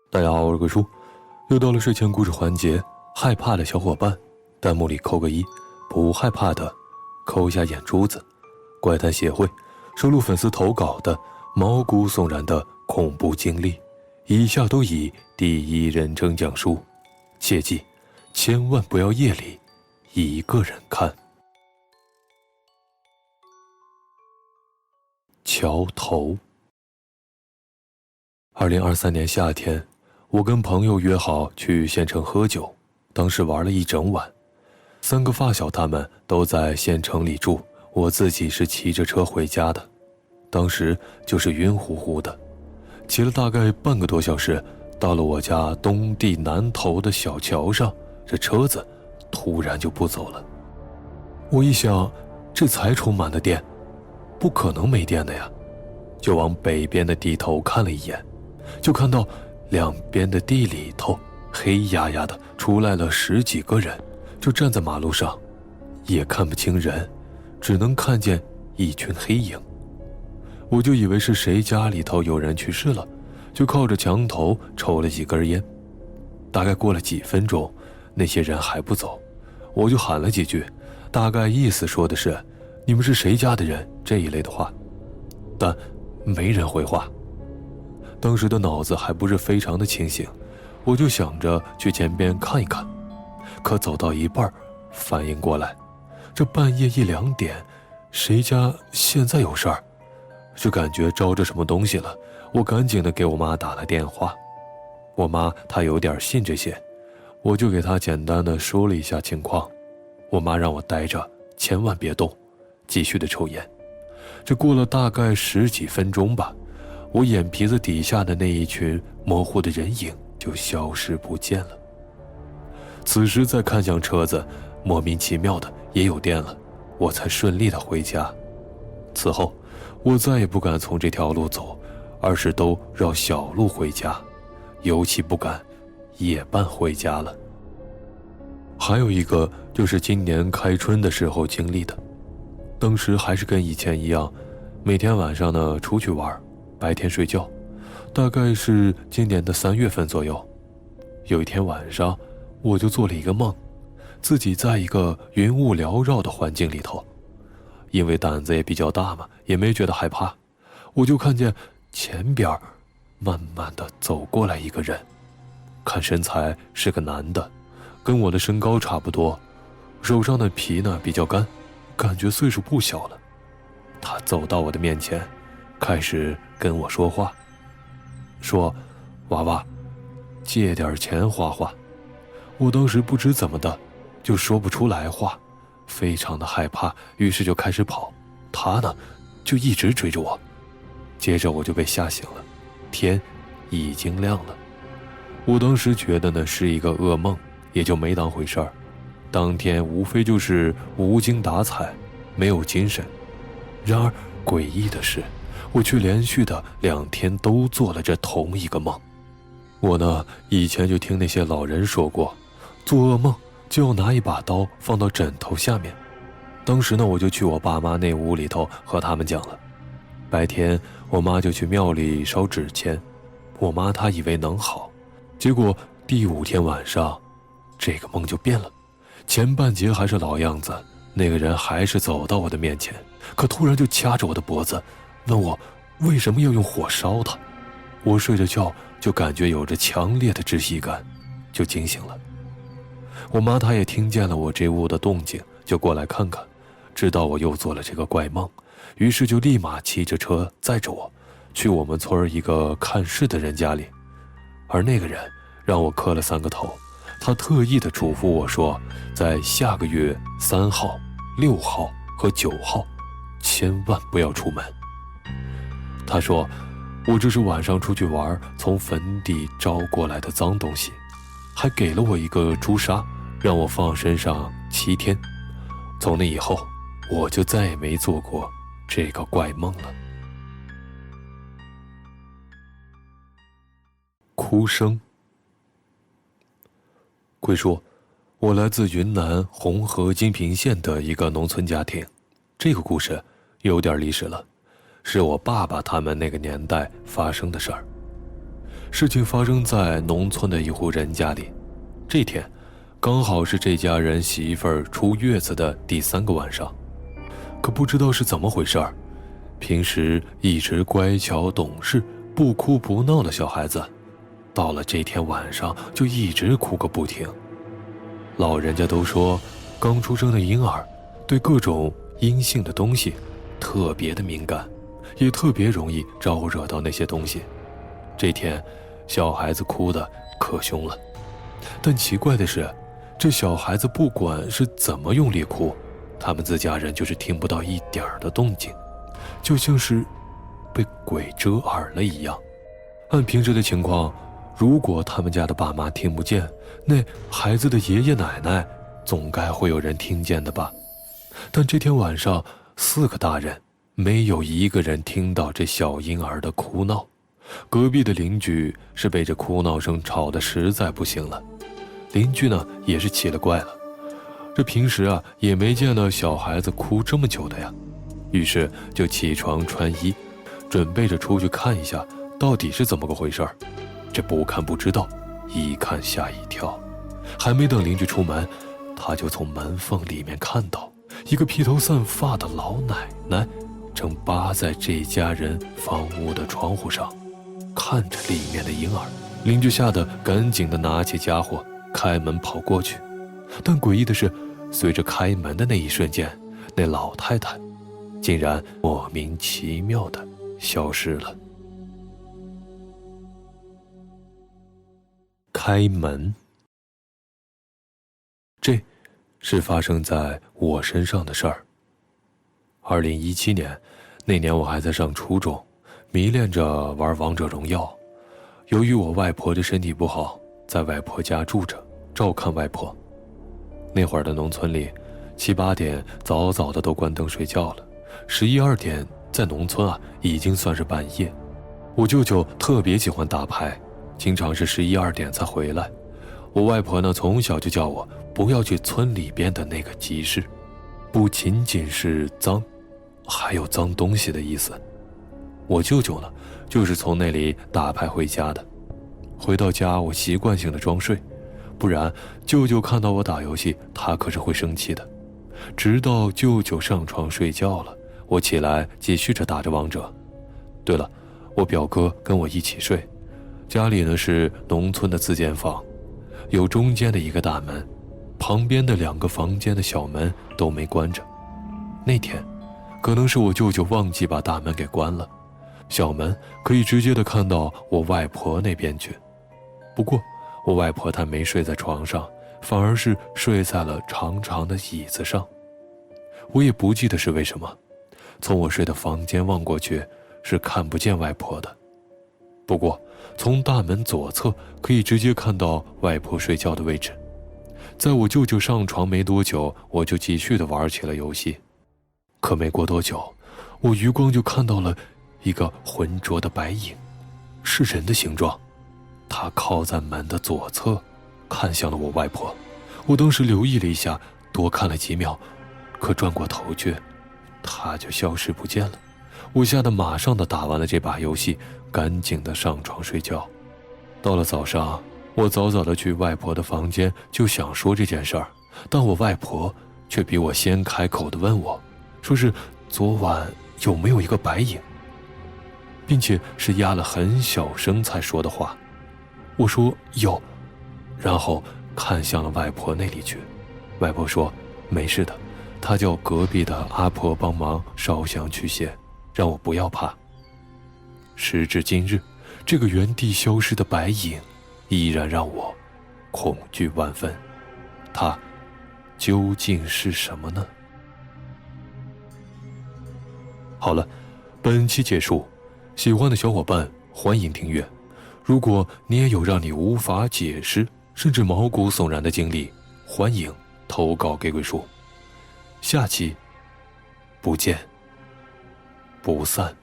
大家好，我是鬼叔，又到了睡前故事环节，害怕的小伙伴，弹幕里扣个1，不害怕的扣一下眼珠子。怪谈协会收录粉丝投稿的毛骨悚然的恐怖经历，以下都以第一人称讲述，切记千万不要夜里一个人看。桥头。2023年夏天，我跟朋友约好去县城喝酒，当时玩了一整晚。3个发小他们都在县城里住，我自己是骑着车回家的。当时就是晕乎乎的，骑了大概半个多小时，到了我家东地南头的小桥上，这车子突然就不走了。我一想，这才充满了电，不可能没电的呀，就往北边的地头看了一眼，就看到两边的地里头黑压压的出来了10几个人，就站在马路上，也看不清人，只能看见一群黑影。我就以为是谁家里头有人去世了，就靠着墙头抽了几根烟。大概过了几分钟，那些人还不走，我就喊了几句，大概意思说的是你们是谁家的人这一类的话，但没人回话。当时的脑子还不是非常的清醒，我就想着去前边看一看，可走到一半反应过来，这半夜1、2点，谁家现在有事儿？就感觉招着什么东西了，我赶紧的给我妈打了电话。我妈她有点信这些，我就给她简单的说了一下情况。我妈让我待着，千万别动，继续的抽烟。这过了大概10几分钟吧，我眼皮子底下的那一群模糊的人影就消失不见了。此时再看向车子，莫名其妙的也有电了，我才顺利的回家。此后我再也不敢从这条路走，而是都绕小路回家，尤其不敢夜半回家了。还有一个就是今年开春的时候经历的，当时还是跟以前一样，每天晚上呢出去玩，白天睡觉，大概是今年的3月份左右。有一天晚上，我就做了一个梦，自己在一个云雾缭绕的环境里头，因为胆子也比较大嘛，也没觉得害怕，我就看见前边慢慢的走过来一个人，看身材是个男的，跟我的身高差不多，手上的皮呢比较干，感觉岁数不小了。他走到我的面前，开始跟我说话，说娃娃借点钱花花。我当时不知怎么的就说不出来话，非常的害怕，于是就开始跑。他呢就一直追着我，接着我就被吓醒了，天已经亮了。我当时觉得呢是一个噩梦，也就没当回事儿。当天无非就是无精打采，没有精神。然而诡异的是，我却连续的2天都做了这同一个梦。我呢以前就听那些老人说过，做噩梦就要拿一把刀放到枕头下面。当时呢我就去我爸妈那屋里头和他们讲了。白天我妈就去庙里烧纸钱，我妈她以为能好，结果第5天晚上这个梦就变了。前半截还是老样子，那个人还是走到我的面前，可突然就掐着我的脖子，问我为什么要用火烧他。我睡着觉就感觉有着强烈的窒息感，就惊醒了。我妈她也听见了我这屋的动静，就过来看看，知道我又做了这个怪梦，于是就立马骑着车载着我去我们村一个看事的人家里。而那个人让我磕了3个头，他特意的嘱咐我说，在下个月3号、6号和9号千万不要出门。他说我这是晚上出去玩从坟地招过来的脏东西，还给了我一个朱砂，让我放身上7天。从那以后我就再也没做过这个怪梦了。哭声。鬼叔，我来自云南红河金平县的一个农村家庭，这个故事有点历史了，是我爸爸他们那个年代发生的事儿。事情发生在农村的一户人家里。这天刚好是这家人媳妇儿出月子的第3个晚上。可不知道是怎么回事儿，平时一直乖巧懂事、不哭不闹的小孩子，到了这天晚上就一直哭个不停。老人家都说，刚出生的婴儿对各种阴性的东西特别的敏感，也特别容易招惹到那些东西。这天小孩子哭得可凶了，但奇怪的是，这小孩子不管是怎么用力哭，他们自家人就是听不到一点儿的动静，就像是被鬼遮耳了一样。按平时的情况，如果他们家的爸妈听不见，那孩子的爷爷奶奶总该会有人听见的吧。但这天晚上4个大人没有一个人听到这小婴儿的哭闹。隔壁的邻居是被这哭闹声吵得实在不行了，邻居呢也是奇了怪了，这平时也没见到小孩子哭这么久的呀。于是就起床穿衣，准备着出去看一下到底是怎么个回事儿。这不看不知道，一看吓一跳。还没等邻居出门，他就从门缝里面看到一个披头散发的老奶奶正扒在这家人房屋的窗户上，看着里面的婴儿。邻居吓得赶紧的拿起家伙开门跑过去。但诡异的是，随着开门的那一瞬间，那老太太竟然莫名其妙的消失了。开门，这是发生在我身上的事儿。2017年，那年我还在上初中，迷恋着玩王者荣耀。由于我外婆的身体不好，在外婆家住着，照看外婆。那会儿的农村里，7、8点早早的都关灯睡觉了，11、2点在农村已经算是半夜。我舅舅特别喜欢打牌，经常是11、2点才回来。我外婆呢，从小就叫我不要去村里边的那个集市，不仅仅是脏，还有脏东西的意思。我舅舅呢，就是从那里打牌回家的。回到家，我习惯性的装睡，不然舅舅看到我打游戏，他可是会生气的。直到舅舅上床睡觉了，我起来继续着打着王者。对了，我表哥跟我一起睡，家里呢是农村的自建房，有中间的一个大门，旁边的2个房间的小门都没关着。那天可能是我舅舅忘记把大门给关了，小门可以直接的看到我外婆那边去。不过我外婆她没睡在床上，反而是睡在了长长的椅子上。我也不记得是为什么，从我睡的房间望过去是看不见外婆的。不过从大门左侧可以直接看到外婆睡觉的位置。在我舅舅上床没多久，我就继续的玩起了游戏。可没过多久，我余光就看到了一个浑浊的白影，是人的形状。他靠在门的左侧，看向了我外婆。我当时留意了一下，多看了几秒，可转过头去，他就消失不见了。我吓得马上的打完了这把游戏，赶紧的上床睡觉。到了早上，我早早的去外婆的房间，就想说这件事儿，但我外婆却比我先开口的问我，说是昨晚有没有一个白影，并且是压了很小声才说的话。我说有，然后看向了外婆那里去。外婆说没事的，她叫隔壁的阿婆帮忙烧香驱邪，让我不要怕。时至今日，这个原地消失的白影依然让我恐惧万分。它究竟是什么呢？好了，本期结束，喜欢的小伙伴欢迎订阅。如果你也有让你无法解释甚至毛骨悚然的经历，欢迎投稿给鬼叔。下期不见不散。